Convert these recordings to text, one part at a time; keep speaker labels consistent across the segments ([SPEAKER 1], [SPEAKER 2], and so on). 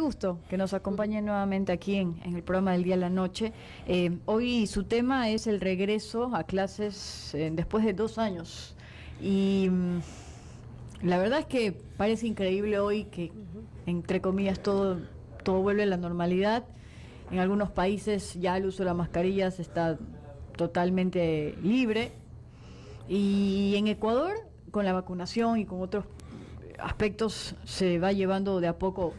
[SPEAKER 1] gusto que nos acompañe nuevamente aquí en el programa del día a la noche. Hoy su tema es el regreso a clases después de 2 años. Y la verdad es que parece increíble hoy que, entre comillas, todo vuelve a la normalidad. En algunos países ya el uso de las mascarillas está totalmente libre. Y en Ecuador, con la vacunación y con otros aspectos, se va llevando de a poco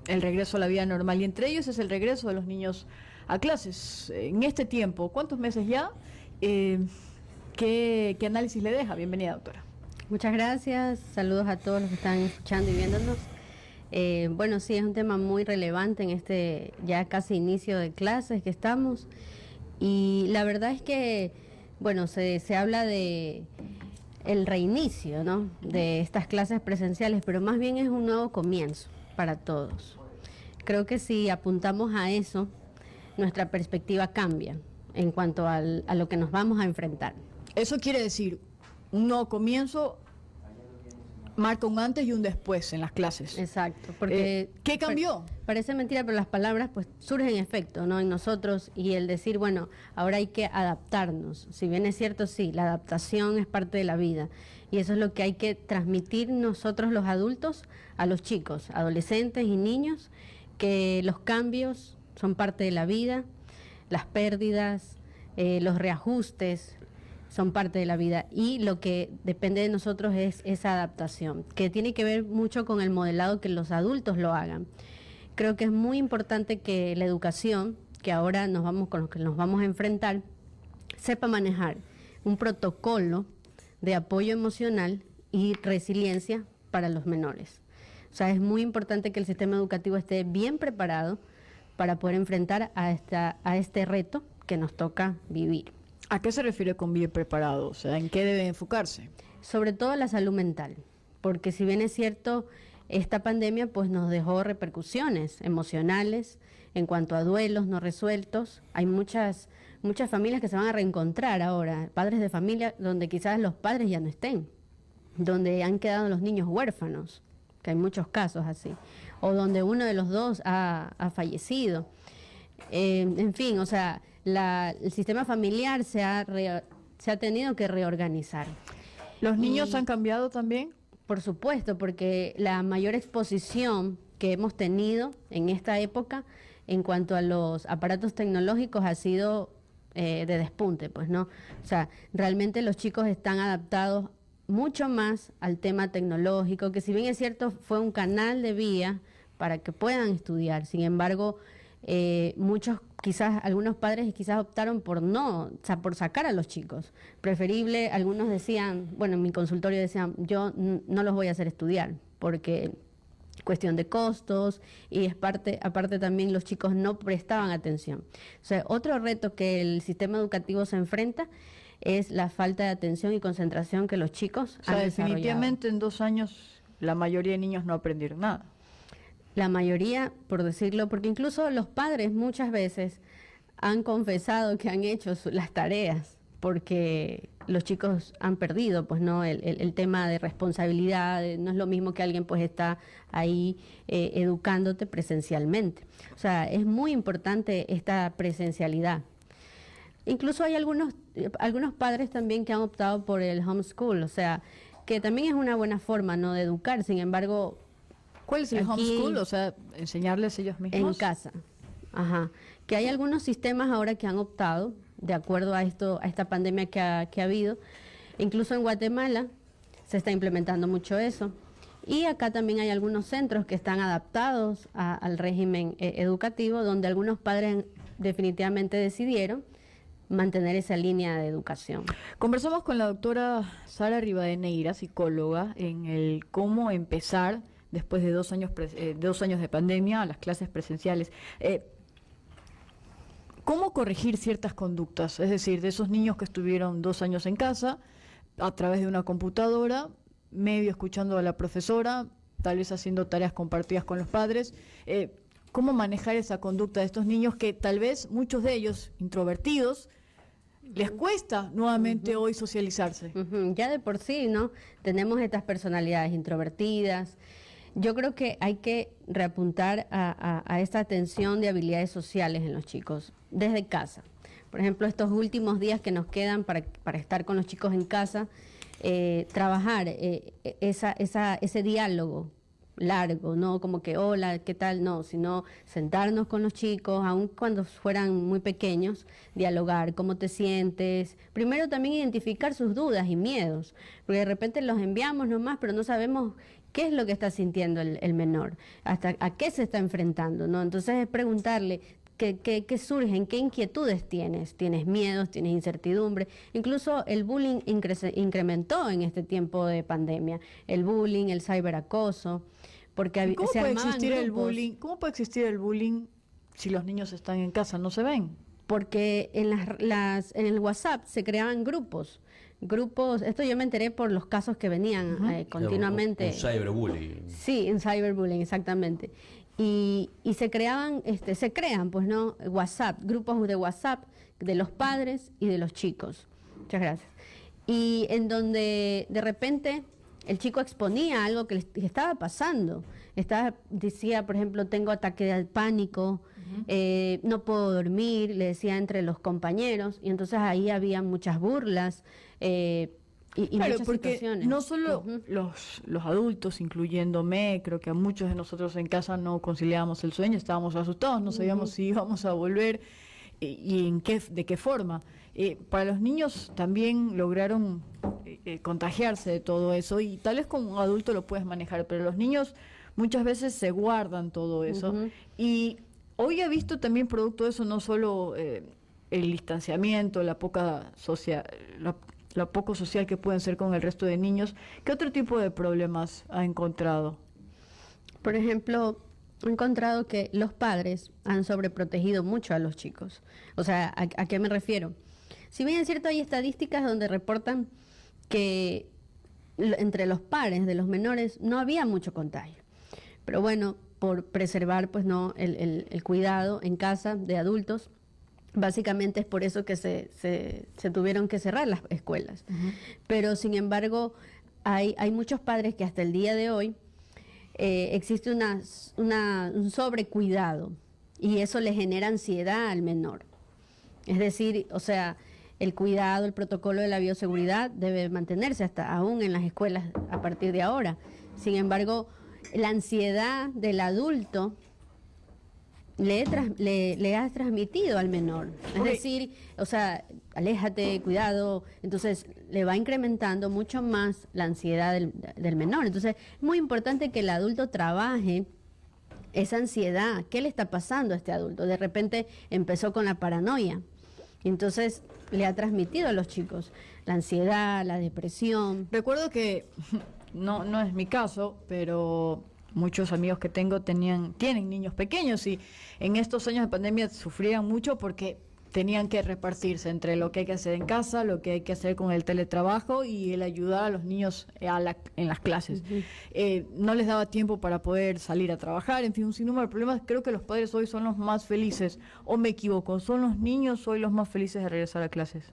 [SPEAKER 1] el regreso a la vida normal, y entre ellos es el regreso de los niños a clases. En este tiempo, ¿cuántos meses ya? ¿Qué análisis le deja? Bienvenida, doctora.
[SPEAKER 2] Muchas gracias, saludos a todos los que están escuchando y viéndonos. Bueno, sí, es un tema muy relevante en este ya casi inicio de clases que estamos, y la verdad es que, bueno, se habla de el reinicio, ¿no?, de estas clases presenciales, pero más bien es un nuevo comienzo para todos. Creo que si apuntamos a eso, nuestra perspectiva cambia en cuanto a lo que nos vamos a enfrentar.
[SPEAKER 1] Eso quiere decir, un nuevo comienzo marca un antes y un después en las clases.
[SPEAKER 2] Exacto, porque
[SPEAKER 1] ¿qué cambió?
[SPEAKER 2] Parece mentira, pero las palabras pues surgen efecto, ¿no?, en nosotros, y el decir, bueno, ahora hay que adaptarnos. Si bien es cierto, sí, la adaptación es parte de la vida, y eso es lo que hay que transmitir nosotros los adultos a los chicos, adolescentes y niños, que los cambios son parte de la vida, las pérdidas, los reajustes son parte de la vida, y lo que depende de nosotros es esa adaptación, que tiene que ver mucho con el modelado, que los adultos lo hagan. Creo que es muy importante que la educación, que ahora con lo que nos vamos a enfrentar, sepa manejar un protocolo de apoyo emocional y resiliencia para los menores. O sea, es muy importante que el sistema educativo esté bien preparado para poder enfrentar a este reto que nos toca vivir.
[SPEAKER 1] ¿A qué se refiere con bien preparado? O sea, ¿en qué debe enfocarse?
[SPEAKER 2] Sobre todo la salud mental, porque si bien es cierto, esta pandemia pues nos dejó repercusiones emocionales en cuanto a duelos no resueltos. Hay muchas familias que se van a reencontrar ahora, padres de familia donde quizás los padres ya no estén, donde han quedado los niños huérfanos, que hay muchos casos así, o donde uno de los dos ha fallecido. En fin, o sea, el sistema familiar se ha tenido que reorganizar.
[SPEAKER 1] ¿Los niños han cambiado también?
[SPEAKER 2] Por supuesto, porque la mayor exposición que hemos tenido en esta época en cuanto a los aparatos tecnológicos ha sido de despunte, pues, ¿no? O sea, realmente los chicos están adaptados mucho más al tema tecnológico, que si bien es cierto fue un canal de vía para que puedan estudiar. Sin embargo, algunos padres quizás optaron por por sacar a los chicos. Preferible, algunos decían, bueno, en mi consultorio decían, yo no los voy a hacer estudiar, porque cuestión de costos, y aparte también los chicos no prestaban atención. O sea, otro reto que el sistema educativo se enfrenta es la falta de atención y concentración que los chicos han desarrollado.
[SPEAKER 1] Definitivamente en 2 años la mayoría de niños no aprendieron nada.
[SPEAKER 2] La mayoría, por decirlo, porque incluso los padres muchas veces han confesado que han hecho las tareas, porque los chicos han perdido, pues, no, el tema de responsabilidad. No es lo mismo que alguien pues está ahí educándote presencialmente. O sea, es muy importante esta presencialidad. Incluso hay algunos padres también que han optado por el homeschool, o sea, que también es una buena forma, ¿no?, de educar. Sin embargo,
[SPEAKER 1] ¿cuál es el homeschool? O sea, enseñarles ellos mismos.
[SPEAKER 2] En casa. Ajá. Que hay algunos sistemas ahora que han optado, de acuerdo a esta pandemia que ha habido. Incluso en Guatemala se está implementando mucho eso. Y acá también hay algunos centros que están adaptados al régimen educativo, donde algunos padres definitivamente decidieron mantener esa línea de educación.
[SPEAKER 1] Conversamos con la doctora Sara Rivadeneira, psicóloga, en el cómo empezar después de 2 años de pandemia a las clases presenciales. ¿Cómo corregir ciertas conductas? Es decir, de esos niños que estuvieron 2 años en casa, a través de una computadora, medio escuchando a la profesora, tal vez haciendo tareas compartidas con los padres. ¿Cómo manejar esa conducta de estos niños que tal vez muchos de ellos, introvertidos, les cuesta nuevamente hoy socializarse?
[SPEAKER 2] Ya de por sí, ¿no? Tenemos estas personalidades introvertidas, Yo creo que hay que reapuntar a esta atención de habilidades sociales en los chicos desde casa. Por ejemplo, estos últimos días que nos quedan para estar con los chicos en casa, trabajar ese diálogo largo, no como que hola, ¿qué tal? No, sino sentarnos con los chicos, aun cuando fueran muy pequeños, dialogar, cómo te sientes. Primero también identificar sus dudas y miedos, porque de repente los enviamos nomás, pero no sabemos qué es lo que está sintiendo el menor, hasta a qué se está enfrentando, ¿no? Entonces es preguntarle qué surgen, qué inquietudes tienes. ¿Tienes miedos, tienes incertidumbre? Incluso el bullying incrementó en este tiempo de pandemia, el bullying, el ciberacoso, porque
[SPEAKER 1] ¿Cómo
[SPEAKER 2] se
[SPEAKER 1] puede
[SPEAKER 2] armaban
[SPEAKER 1] existir el
[SPEAKER 2] grupos.
[SPEAKER 1] bullying? ¿Cómo puede existir el bullying si los niños están en casa? ¿No se ven?
[SPEAKER 2] Porque en el WhatsApp se creaban grupos, esto yo me enteré por los casos que venían continuamente.
[SPEAKER 3] Un cyberbullying.
[SPEAKER 2] Sí, en cyberbullying, exactamente. Y se creaban, se crean, pues no, WhatsApp, grupos de WhatsApp de los padres y de los chicos. Muchas gracias. Y en donde de repente el chico exponía algo que le estaba pasando. Decía, por ejemplo, tengo ataque de pánico, no puedo dormir, le decía entre los compañeros, y entonces ahí había muchas burlas y
[SPEAKER 1] Claro,
[SPEAKER 2] muchas
[SPEAKER 1] porque
[SPEAKER 2] situaciones.
[SPEAKER 1] no solo los adultos, incluyéndome, creo que a muchos de nosotros en casa no conciliábamos el sueño, estábamos asustados, no sabíamos si íbamos a volver y de qué forma. Para los niños también lograron contagiarse de todo eso, y tal vez como un adulto lo puedes manejar, pero los niños muchas veces se guardan todo eso. Y hoy he visto también producto de eso no solo el distanciamiento, la poco social que pueden ser con el resto de niños. ¿Qué otro tipo de problemas ha encontrado?
[SPEAKER 2] Por ejemplo, he encontrado que los padres han sobreprotegido mucho a los chicos. O sea, ¿a qué me refiero? Si bien es cierto, hay estadísticas donde reportan que entre los pares de los menores no había mucho contagio. Pero bueno, por preservar pues no el cuidado en casa de adultos, básicamente es por eso que se tuvieron que cerrar las escuelas. Pero sin embargo, hay muchos padres que hasta el día de hoy existe un sobrecuidado, y eso le genera ansiedad al menor. Es decir, o sea, el cuidado, el protocolo de la bioseguridad debe mantenerse hasta aún en las escuelas a partir de ahora. Sin embargo, la ansiedad del adulto le has transmitido al menor. Es decir, o sea, aléjate, cuidado. Entonces, le va incrementando mucho más la ansiedad del menor. Entonces, es muy importante que el adulto trabaje esa ansiedad. ¿Qué le está pasando a este adulto? De repente empezó con la paranoia. Entonces, le ha transmitido a los chicos la ansiedad, la depresión.
[SPEAKER 1] Recuerdo que, no es mi caso, pero muchos amigos que tengo tienen niños pequeños, y en estos años de pandemia sufrían mucho porque tenían que repartirse entre lo que hay que hacer en casa, lo que hay que hacer con el teletrabajo y el ayudar a los niños en las clases. No les daba tiempo para poder salir a trabajar, en fin, un sinnúmero de problemas. Creo que los padres hoy son los más felices, o me equivoco, ¿son los niños hoy los más felices de regresar a clases?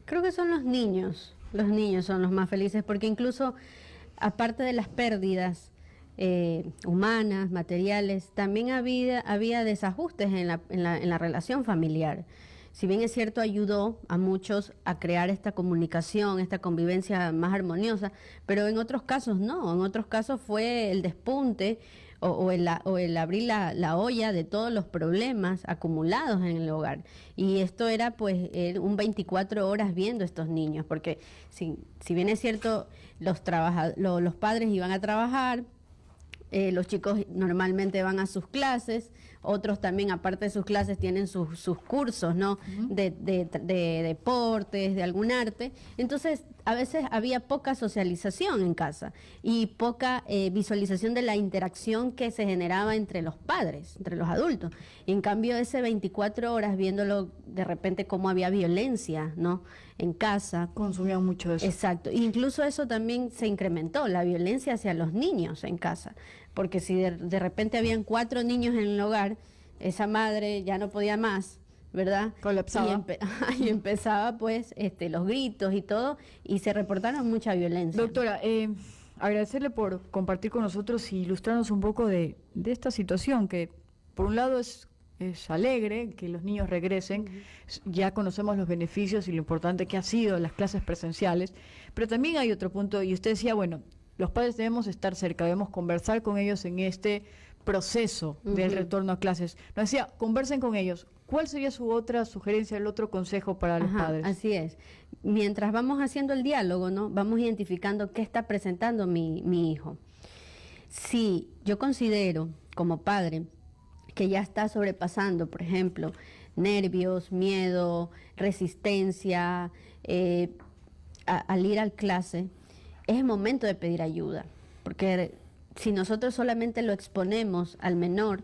[SPEAKER 2] Creo que son los niños son los más felices, porque incluso aparte de las pérdidas humanas, materiales, también había desajustes en la relación familiar. Si bien es cierto, ayudó a muchos a crear esta comunicación, esta convivencia más armoniosa, pero en otros casos no, en otros casos fue el despunte o el abrir la olla de todos los problemas acumulados en el hogar. Y esto era pues un 24 horas viendo a estos niños, porque si bien es cierto, los padres iban a trabajar, los chicos normalmente van a sus clases, otros también, aparte de sus clases, tienen sus cursos, ¿no? De deportes, de algún arte. Entonces, a veces había poca socialización en casa y poca visualización de la interacción que se generaba entre los padres, entre los adultos. Y en cambio, ese 24 horas viéndolo de repente cómo había violencia, ¿no? En casa.
[SPEAKER 1] Consumían mucho eso.
[SPEAKER 2] Exacto. Incluso eso también se incrementó, la violencia hacia los niños en casa. Porque si de repente habían 4 niños en el hogar, esa madre ya no podía más, ¿verdad?
[SPEAKER 1] Colapsaba.
[SPEAKER 2] Y empezaba pues los gritos y todo, y se reportaron mucha violencia.
[SPEAKER 1] Doctora, agradecerle por compartir con nosotros y ilustrarnos un poco de esta situación que, por un lado, es alegre que los niños regresen. Ya conocemos los beneficios y lo importante que ha sido las clases presenciales, pero también hay otro punto, y usted decía, bueno, los padres debemos estar cerca, debemos conversar con ellos en este proceso del retorno a clases. Nos decía, conversen con ellos. ¿Cuál sería su otra sugerencia, el otro consejo para los padres?
[SPEAKER 2] Así es. Mientras vamos haciendo el diálogo, ¿no? Vamos identificando qué está presentando mi hijo. Si yo considero, como padre, que ya está sobrepasando, por ejemplo, nervios, miedo, resistencia, al ir a clase, es el momento de pedir ayuda, porque si nosotros solamente lo exponemos al menor,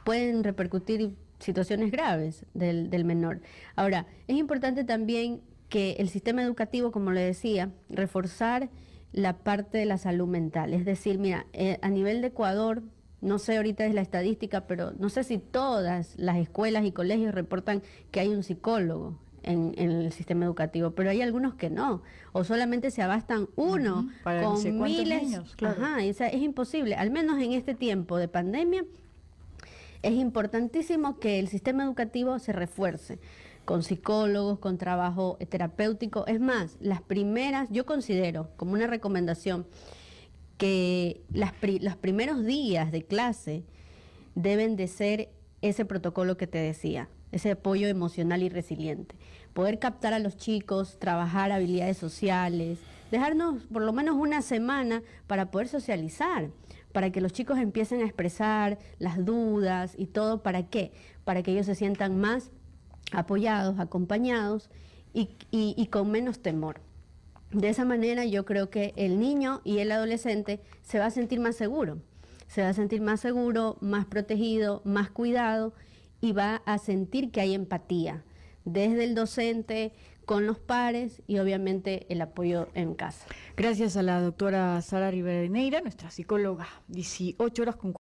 [SPEAKER 2] pueden repercutir situaciones graves del menor. Ahora, es importante también que el sistema educativo, como le decía, reforzar la parte de la salud mental. Es decir, mira, a nivel de Ecuador, no sé ahorita es la estadística, pero no sé si todas las escuelas y colegios reportan que hay un psicólogo en el sistema educativo, pero hay algunos que no, o solamente se abastan uno con miles.
[SPEAKER 1] Niños, claro.
[SPEAKER 2] O sea, es imposible, al menos en este tiempo de pandemia. Es importantísimo que el sistema educativo se refuerce con psicólogos, con trabajo terapéutico. Es más, yo considero como una recomendación que los primeros días de clase deben de ser ese protocolo que te decía, ese apoyo emocional y resiliente. Poder captar a los chicos, trabajar habilidades sociales, dejarnos por lo menos una semana para poder socializar, para que los chicos empiecen a expresar las dudas y todo. ¿Para qué? Para que ellos se sientan más apoyados, acompañados y con menos temor. De esa manera yo creo que el niño y el adolescente se va a sentir más seguro, más protegido, más cuidado, y va a sentir que hay empatía desde el docente, con los pares y obviamente el apoyo en casa.
[SPEAKER 1] Gracias a la doctora Sara Rivadeneira, nuestra psicóloga. 18 horas con